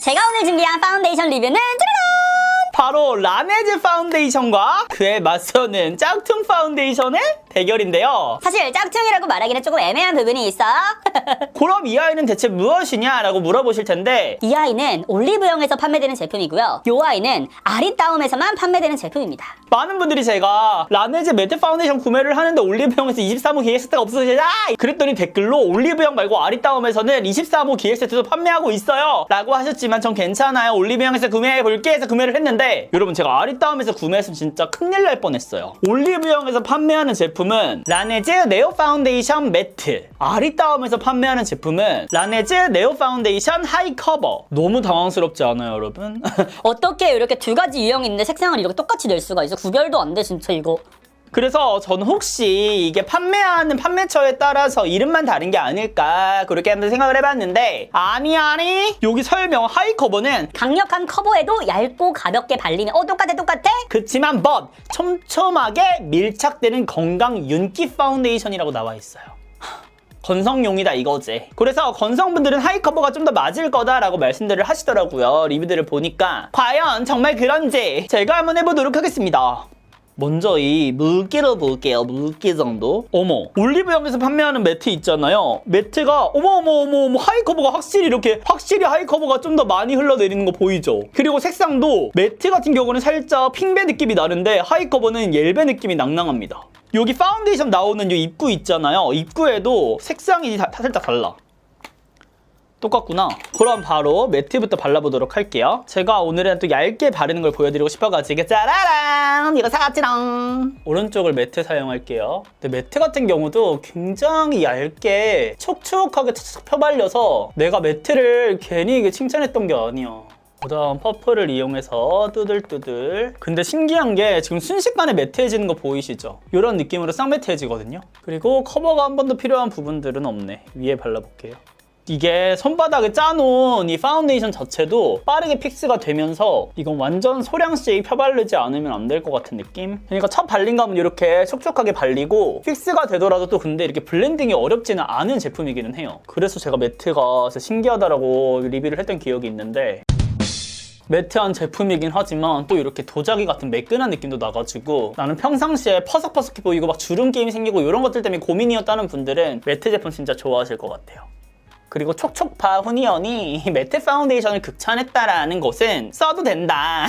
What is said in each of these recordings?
제가 오늘 준비한 파운데이션 리뷰는 바로 라네즈 파운데이션과 그에 맞서는 짝퉁 파운데이션의 대결인데요. 사실 짝퉁이라고 말하기는 조금 애매한 부분이 있어. 그럼 이 아이는 대체 무엇이냐라고 물어보실 텐데, 이 아이는 올리브영에서 판매되는 제품이고요. 이 아이는 아리따움에서만 판매되는 제품입니다. 많은 분들이 제가 라네즈 매트 파운데이션 구매를 하는데 올리브영에서 23호 기획세트가 없어지자 그랬더니 댓글로 올리브영 말고 아리따움에서는 23호 기획세트도 판매하고 있어요 라고 하셨지만 전 괜찮아요, 올리브영에서 구매해볼게 해서 구매를 했는데, 여러분 제가 아리따움에서 구매했으면 진짜 큰일 날 뻔했어요. 올리브영에서 판매하는 제품은 라네즈 네오 파운데이션 매트, 아리따움에서 판매하는 제품은 라네즈 네오 파운데이션 하이 커버. 너무 당황스럽지 않아요 여러분? 어떻게 이렇게 두 가지 유형이 있는데 색상을 이렇게 똑같이 낼 수가 있어? 구별도 안 돼 진짜 이거. 그래서 저는 혹시 이게 판매하는 판매처에 따라서 이름만 다른 게 아닐까 그렇게 한번 생각을 해봤는데, 아니 여기 설명 하이 커버는 강력한 커버에도 얇고 가볍게 발리는 똑같아? 그치만 촘촘하게 밀착되는 건강 윤기 파운데이션이라고 나와 있어요. 건성용이다 이거지. 그래서 건성분들은 하이 커버가 좀 더 맞을 거다라고 말씀들을 하시더라고요. 리뷰들을 보니까 과연 정말 그런지 제가 한번 해보도록 하겠습니다. 먼저 이 물기를 볼게요. 물기 정도. 어머, 올리브영에서 판매하는 매트 있잖아요. 매트가 어머 하이 커버가 확실히 하이 커버가 좀 더 많이 흘러내리는 거 보이죠? 그리고 색상도 매트 같은 경우는 살짝 핑베 느낌이 나는데 하이 커버는 옐베 느낌이 낭낭합니다. 여기 파운데이션 나오는 이 입구 있잖아요. 입구에도 색상이 살짝 달라. 똑같구나. 그럼 바로 매트부터 발라보도록 할게요. 제가 오늘은 또 얇게 바르는 걸 보여드리고 싶어가지고 짜라란 이거 사왔지롱. 오른쪽을 매트 사용할게요. 근데 매트 같은 경우도 굉장히 얇게 촉촉하게 착착 펴발려서 내가 매트를 괜히 칭찬했던 게 아니야. 그 다음 퍼프를 이용해서 뚜들뚜들. 근데 신기한 게 지금 순식간에 매트해지는 거 보이시죠? 이런 느낌으로 싹 매트해지거든요. 그리고 커버가 한 번 더 필요한 부분들은 없네. 위에 발라볼게요. 이게 손바닥에 짜놓은 이 파운데이션 자체도 빠르게 픽스가 되면서 이건 완전 소량씩 펴바르지 않으면 안 될 것 같은 느낌? 그러니까 첫 발림감은 이렇게 촉촉하게 발리고 픽스가 되더라도 또 근데 이렇게 블렌딩이 어렵지는 않은 제품이기는 해요. 그래서 제가 매트가 진짜 신기하다라고 리뷰를 했던 기억이 있는데, 매트한 제품이긴 하지만 또 이렇게 도자기 같은 매끈한 느낌도 나가지고 나는 평상시에 퍼석퍼석해 보이고 막 주름 게임이 생기고 이런 것들 때문에 고민이었다는 분들은 매트 제품 진짜 좋아하실 것 같아요. 그리고 촉촉파 후니언이 매트 파운데이션을 극찬했다라는 것은 써도 된다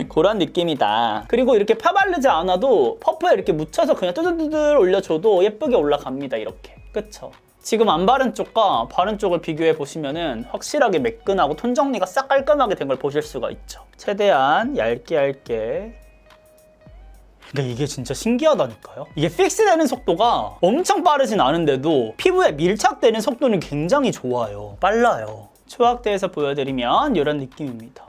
그런 느낌이다. 그리고 이렇게 펴바르지 않아도 퍼프에 이렇게 묻혀서 그냥 뚜두두들 올려줘도 예쁘게 올라갑니다. 이렇게. 그쵸? 지금 안 바른 쪽과 바른 쪽을 비교해 보시면은 확실하게 매끈하고 톤 정리가 싹 깔끔하게 된 걸 보실 수가 있죠. 최대한 얇게. 근데 이게 진짜 신기하다니까요. 이게 픽스되는 속도가 엄청 빠르진 않은데도 피부에 밀착되는 속도는 굉장히 좋아요. 빨라요. 초확대해서 보여드리면 이런 느낌입니다.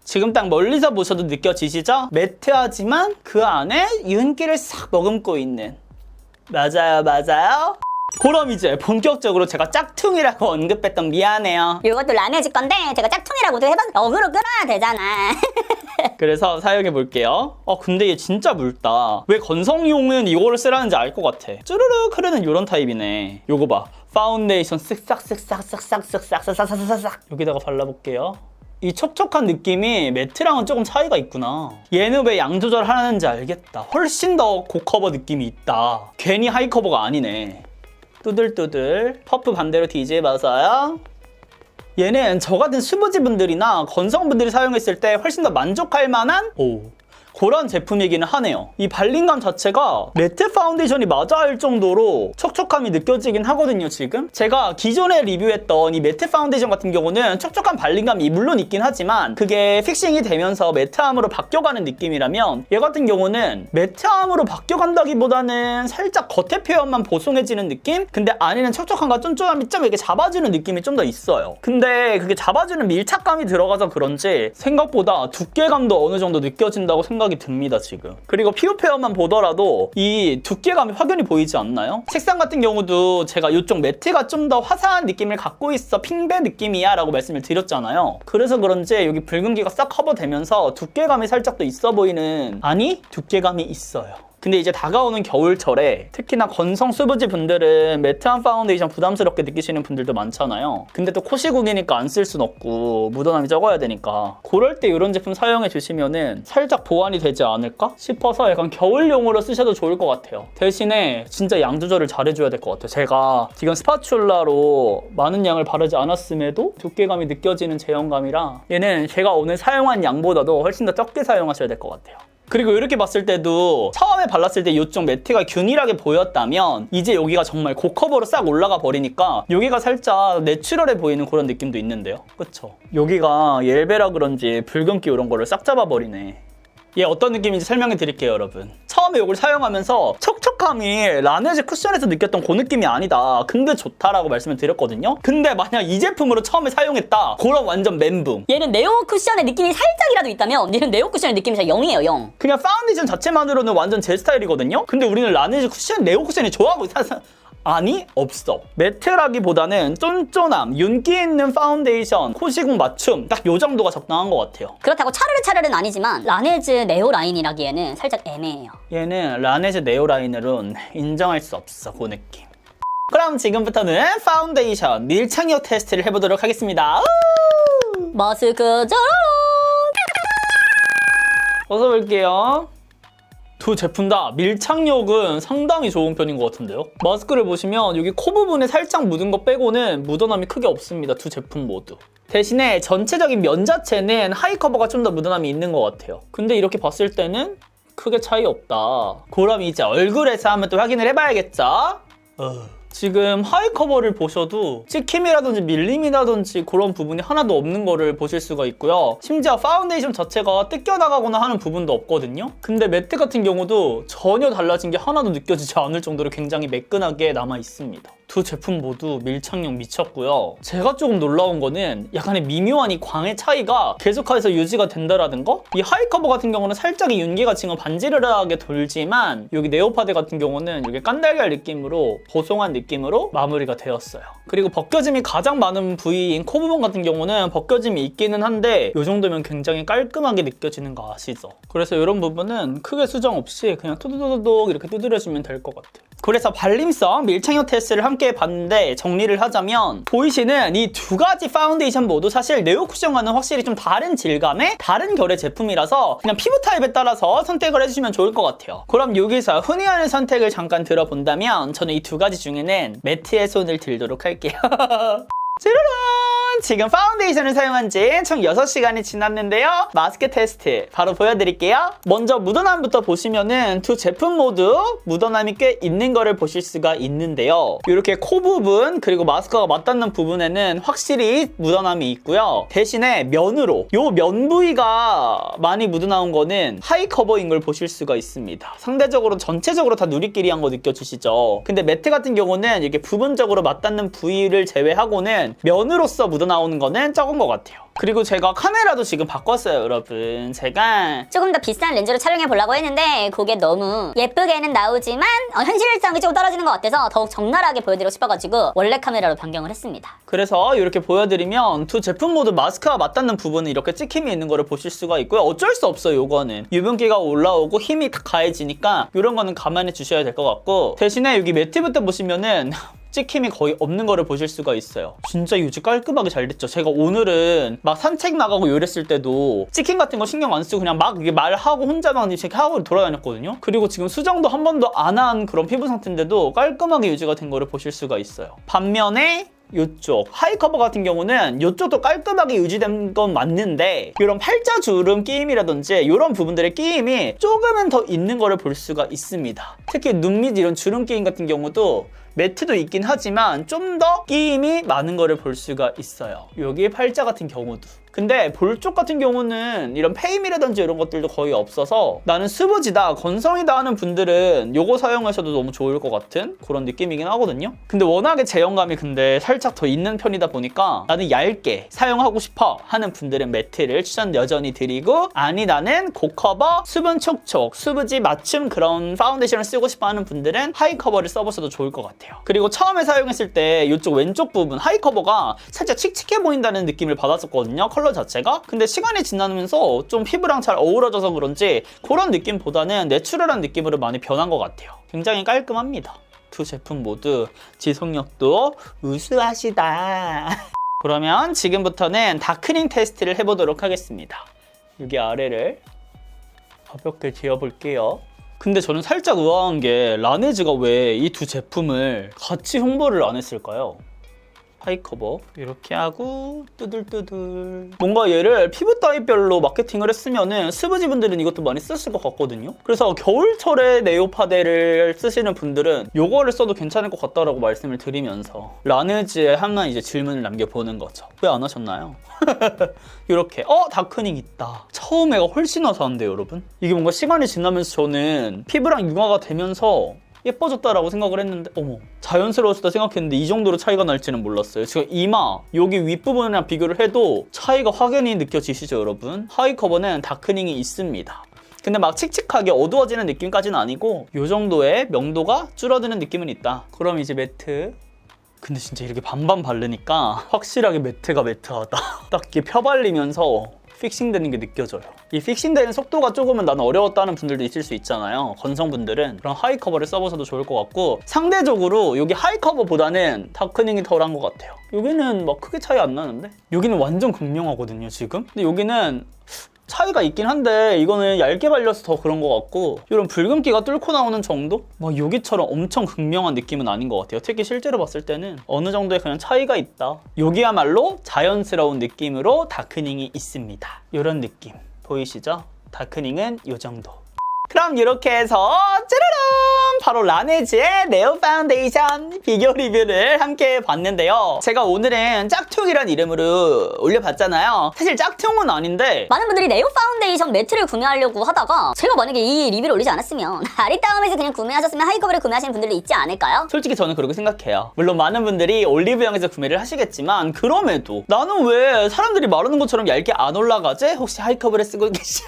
지금 딱 멀리서 보셔도 느껴지시죠? 매트하지만 그 안에 윤기를 싹 머금고 있는. 맞아요. 그럼 이제 본격적으로 제가 짝퉁이라고 언급했던, 미안해요. 이것도 라네즈 건데 제가 짝퉁이라고도 해봤는데 어그로 끌어야 되잖아. 그래서 사용해볼게요. 근데 얘 진짜 묽다. 왜 건성용은 이거를 쓰라는지 알 것 같아. 쭈르륵 흐르는 이런 타입이네. 요거 봐. 파운데이션 쓱싹 여기다가 발라볼게요. 이 촉촉한 느낌이 매트랑은 조금 차이가 있구나. 얘는 왜 양 조절하는지 알겠다. 훨씬 더 고커버 느낌이 있다. 괜히 하이 커버가 아니네. 뚜들뚜들. 퍼프 반대로 뒤집어서요. 얘는 저 같은 수부지 분들이나 건성분들이 사용했을 때 훨씬 더 만족할 만한 그런 제품이기는 하네요. 이 발림감 자체가 매트 파운데이션이 맞아 할 정도로 촉촉함이 느껴지긴 하거든요. 지금 제가 기존에 리뷰했던 이 매트 파운데이션 같은 경우는 촉촉한 발림감이 물론 있긴 하지만 그게 픽싱이 되면서 매트함으로 바뀌어가는 느낌이라면, 얘 같은 경우는 매트함으로 바뀌어간다기보다는 살짝 겉의 표현만 보송해지는 느낌? 근데 안에는 촉촉함과 쫀쫀함이 좀 이렇게 잡아주는 느낌이 좀 더 있어요. 근데 그게 잡아주는 밀착감이 들어가서 그런지 생각보다 두께감도 어느 정도 느껴진다고 생각이 듭니다. 지금. 그리고 피부 표현만 보더라도 이 두께감이 확연히 보이지 않나요? 색상 같은 경우도 제가 이쪽 매트가 좀 더 화사한 느낌을 갖고 있어, 핑베 느낌이야 라고 말씀을 드렸잖아요. 그래서 그런지 여기 붉은기가 싹 커버되면서 두께감이 살짝 더 있어 보이는, 아니 두께감이 있어요. 근데 이제 다가오는 겨울철에 특히나 건성 수부지 분들은 매트한 파운데이션 부담스럽게 느끼시는 분들도 많잖아요. 근데 또 코시국이니까 안 쓸 순 없고 묻어남이 적어야 되니까 그럴 때 이런 제품 사용해 주시면은 살짝 보완이 되지 않을까 싶어서 약간 겨울용으로 쓰셔도 좋을 것 같아요. 대신에 진짜 양 조절을 잘 해줘야 될 것 같아요. 제가 지금 스파츌라로 많은 양을 바르지 않았음에도 두께감이 느껴지는 제형감이라 얘는 제가 오늘 사용한 양보다도 훨씬 더 적게 사용하셔야 될 것 같아요. 그리고 이렇게 봤을 때도 처음에 발랐을 때 이쪽 매트가 균일하게 보였다면 이제 여기가 정말 고커버로 싹 올라가 버리니까 여기가 살짝 내추럴해 보이는 그런 느낌도 있는데요. 그쵸? 여기가 옐베라 그런지 붉은기 이런 거를 싹 잡아버리네. 얘 어떤 느낌인지 설명해 드릴게요, 여러분. 처음에 이걸 사용하면서 촉촉함이 라네즈 쿠션에서 느꼈던 그 느낌이 아니다. 근데 좋다라고 말씀을 드렸거든요. 근데 만약 이 제품으로 처음에 사용했다. 그럼 완전 멘붕. 얘는 네오 쿠션의 느낌이 살짝이라도 있다면 얘는 네오 쿠션의 느낌이 진짜 0이에요, 0. 그냥 파운데이션 자체만으로는 완전 제 스타일이거든요. 근데 우리는 라네즈 쿠션, 네오 쿠션이 좋아하고 있어서 아니 없어. 매트라기보다는 쫀쫀함, 윤기 있는 파운데이션, 코시국 맞춤 딱 요 정도가 적당한 것 같아요. 그렇다고 차르르는 아니지만 라네즈 네오 라인이라기에는 살짝 애매해요. 얘는 라네즈 네오 라인으로는 인정할 수 없어, 그 느낌. 그럼 지금부터는 파운데이션 밀착력 테스트를 해보도록 하겠습니다. 마스크 짜라란. 벗어볼게요. 두 제품 다 밀착력은 상당히 좋은 편인 것 같은데요. 마스크를 보시면 여기 코 부분에 살짝 묻은 거 빼고는 묻어남이 크게 없습니다. 두 제품 모두. 대신에 전체적인 면 자체는 하이 커버가 좀 더 묻어남이 있는 것 같아요. 근데 이렇게 봤을 때는 크게 차이 없다. 그럼 이제 얼굴에서 한번 또 확인을 해봐야겠죠? 지금 하이 커버를 보셔도 찍힘이라든지 밀림이라든지 그런 부분이 하나도 없는 거를 보실 수가 있고요. 심지어 파운데이션 자체가 뜯겨나가거나 하는 부분도 없거든요. 근데 매트 같은 경우도 전혀 달라진 게 하나도 느껴지지 않을 정도로 굉장히 매끈하게 남아 있습니다. 두 제품 모두 밀착력 미쳤고요. 제가 조금 놀라운 거는 약간의 미묘한 이 광의 차이가 계속해서 유지가 된다라는 거? 이 하이 커버 같은 경우는 살짝 이 윤기가 지금 반지르르하게 돌지만 여기 네오파드 같은 경우는 이게 깐달걀 느낌으로 보송한 느낌으로 마무리가 되었어요. 그리고 벗겨짐이 가장 많은 부위인 코 부분 같은 경우는 벗겨짐이 있기는 한데 이 정도면 굉장히 깔끔하게 느껴지는 거 아시죠? 그래서 이런 부분은 크게 수정 없이 그냥 투두두둑 이렇게 두드려주면 될 것 같아요. 그래서 발림성 밀착력 테스트를 함께 봤는데 정리를 하자면 보이시는 이 두 가지 파운데이션 모두 사실 네오 쿠션과는 확실히 좀 다른 질감의 다른 결의 제품이라서 그냥 피부 타입에 따라서 선택을 해주시면 좋을 것 같아요. 그럼 여기서 흔히 하는 선택을 잠깐 들어본다면 저는 이 두 가지 중에는 매트의 손을 들도록 할게요. 짜라란! 지금 파운데이션을 사용한 지 총 6시간이 지났는데요. 마스크 테스트 바로 보여드릴게요. 먼저 묻어남부터 보시면은 두 제품 모두 묻어남이 꽤 있는 거를 보실 수가 있는데요. 이렇게 코 부분 그리고 마스크가 맞닿는 부분에는 확실히 묻어남이 있고요. 대신에 면으로 요 면 부위가 많이 묻어나온 거는 하이 커버인 걸 보실 수가 있습니다. 상대적으로 전체적으로 다 누리끼리한 거 느껴지시죠? 근데 매트 같은 경우는 이렇게 부분적으로 맞닿는 부위를 제외하고는 면으로서 묻어나오는 거는 적은 것 같아요. 그리고 제가 카메라도 지금 바꿨어요, 여러분. 제가 조금 더 비싼 렌즈로 촬영해 보려고 했는데 그게 너무 예쁘게는 나오지만 현실성이 조금 떨어지는 것 같아서 더욱 적나라하게 보여드리고 싶어가지고 원래 카메라로 변경을 했습니다. 그래서 이렇게 보여드리면 두 제품 모두 마스크와 맞닿는 부분은 이렇게 찍힘이 있는 거를 보실 수가 있고요. 어쩔 수 없어요, 요거는. 유분기가 올라오고 힘이 다 가해지니까 이런 거는 감안해 주셔야 될 것 같고 대신에 여기 매트부터 보시면은 찍힘이 거의 없는 거를 보실 수가 있어요. 진짜 유지 깔끔하게 잘 됐죠. 제가 오늘은 막 산책 나가고 이랬을 때도 찍힘 같은 거 신경 안 쓰고 그냥 막 이게 말하고 혼자만 이렇게 하고 돌아다녔거든요. 그리고 지금 수정도 한 번도 안 한 그런 피부 상태인데도 깔끔하게 유지가 된 거를 보실 수가 있어요. 반면에 이쪽 하이 커버 같은 경우는 이쪽도 깔끔하게 유지된 건 맞는데 이런 팔자 주름 끼임이라든지 이런 부분들의 끼임이 조금은 더 있는 거를 볼 수가 있습니다. 특히 눈 밑 이런 주름 끼임 같은 경우도 매트도 있긴 하지만 좀 더 끼임이 많은 거를 볼 수가 있어요. 여기 팔자 같은 경우도. 근데 볼 쪽 같은 경우는 이런 페임이라든지 이런 것들도 거의 없어서 나는 수부지다, 건성이다 하는 분들은 요거 사용하셔도 너무 좋을 것 같은 그런 느낌이긴 하거든요. 근데 워낙에 제형감이 근데 살짝 더 있는 편이다 보니까 나는 얇게 사용하고 싶어 하는 분들은 매트를 추천 여전히 드리고 아니 나는 고커버, 수분 촉촉, 수부지 맞춤 그런 파운데이션을 쓰고 싶어 하는 분들은 하이 커버를 써보셔도 좋을 것 같아요. 그리고 처음에 사용했을 때 이쪽 왼쪽 부분 하이 커버가 살짝 칙칙해 보인다는 느낌을 받았었거든요. 컬러 컬러 자체가. 근데 시간이 지나면서 좀 피부랑 잘 어우러져서 그런지 그런 느낌보다는 내추럴한 느낌으로 많이 변한 것 같아요. 굉장히 깔끔합니다. 두 제품 모두 지속력도 우수하시다. 그러면 지금부터는 다크닝 테스트를 해보도록 하겠습니다. 여기 아래를 가볍게 지어볼게요. 근데 저는 살짝 의아한 게 라네즈가 왜 이 두 제품을 같이 홍보를 안 했을까요? 하이 커버 이렇게 하고 뚜들뚜들. 뭔가 얘를 피부 타입별로 마케팅을 했으면은 스브지 분들은 이것도 많이 쓰실 것 같거든요. 그래서 겨울철에 네오파데를 쓰시는 분들은 요거를 써도 괜찮을 것 같다라고 말씀을 드리면서 라네즈에 하나 이제 질문을 남겨보는 거죠. 왜 안 하셨나요? 이렇게 다크닝 있다. 처음에가 훨씬 화사한데요, 여러분. 이게 뭔가 시간이 지나면서 저는 피부랑 융화가 되면서 예뻐졌다라고 생각을 했는데 어머, 자연스러워졌다 생각했는데 이 정도로 차이가 날지는 몰랐어요. 지금 이마 여기 윗부분이랑 비교를 해도 차이가 확연히 느껴지시죠, 여러분? 하이 커버는 다크닝이 있습니다. 근데 막 칙칙하게 어두워지는 느낌까지는 아니고 이 정도의 명도가 줄어드는 느낌은 있다. 그럼 이제 매트. 근데 진짜 이렇게 반반 바르니까 확실하게 매트가 매트하다. 딱 이렇게 펴발리면서 픽싱되는 게 느껴져요. 이 픽싱되는 속도가 조금은 나는 어려웠다는 분들도 있을 수 있잖아요. 건성분들은 그런 하이 커버를 써보셔도 좋을 것 같고, 상대적으로 여기 하이 커버보다는 다크닝이 덜한 것 같아요. 여기는 막 크게 차이 안 나는데? 여기는 완전 극명하거든요, 지금? 근데 여기는 차이가 있긴 한데 이거는 얇게 발려서 더 그런 것 같고, 이런 붉은기가 뚫고 나오는 정도? 막 여기처럼 엄청 극명한 느낌은 아닌 것 같아요. 특히 실제로 봤을 때는 어느 정도의 그냥 차이가 있다. 여기야말로 자연스러운 느낌으로 다크닝이 있습니다. 이런 느낌 보이시죠? 다크닝은 이 정도. 그럼 이렇게 해서 짜라란! 바로 라네즈의 네오 파운데이션 비교 리뷰를 함께 봤는데요. 제가 오늘은 짝퉁이란 이름으로 올려봤잖아요. 사실 짝퉁은 아닌데 많은 분들이 네오 파운데이션 매트를 구매하려고 하다가 제가 만약에 이 리뷰를 올리지 않았으면 아리따움에서 그냥 구매하셨으면 하이커버를 구매하시는 분들도 있지 않을까요? 솔직히 저는 그렇게 생각해요. 물론 많은 분들이 올리브영에서 구매를 하시겠지만 그럼에도 나는 왜 사람들이 말하는 것처럼 얇게 안 올라가지? 혹시 하이커버를 쓰고 계시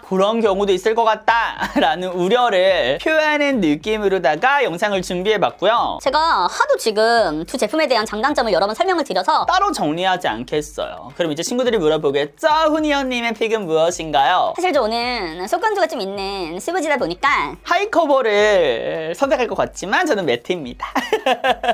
그런 경우도 있을 것 같다 라는 우려를 표하는 느낌으로다가 영상을 준비해봤고요. 제가 하도 지금 두 제품에 대한 장단점을 여러 번 설명을 드려서 따로 정리하지 않겠어요. 그럼 이제 친구들이 물어보겠죠? 훈이언님의 픽은 무엇인가요? 사실 저는 속건조가 좀 있는 스브지다 보니까 하이커버를 선택할 것 같지만 저는 매트입니다.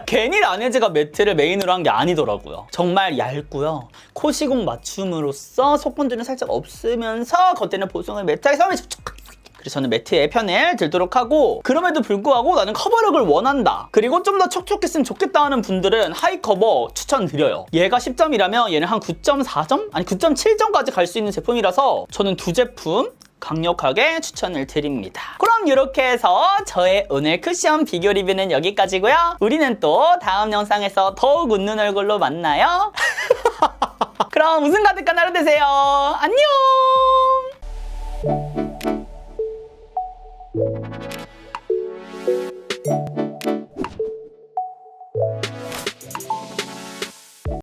괜히 라네즈가 매트를 메인으로 한 게 아니더라고요. 정말 얇고요. 코 시공 맞춤으로써 속건조는 살짝 없으면서 겉에는 보송을 매트하게 섬이 촉촉하게. 그래서 저는 매트의 편을 들도록 하고, 그럼에도 불구하고 나는 커버력을 원한다, 그리고 좀 더 촉촉했으면 좋겠다 하는 분들은 하이커버 추천드려요. 얘가 10점이라면 얘는 한 9.4점? 아니 9.7점까지 갈 수 있는 제품이라서 저는 두 제품 강력하게 추천을 드립니다. 그럼 이렇게 해서 저의 오늘 쿠션 비교 리뷰는 여기까지고요. 우리는 또 다음 영상에서 더욱 웃는 얼굴로 만나요. 그럼 웃음 가득한 하루 되세요. 안녕.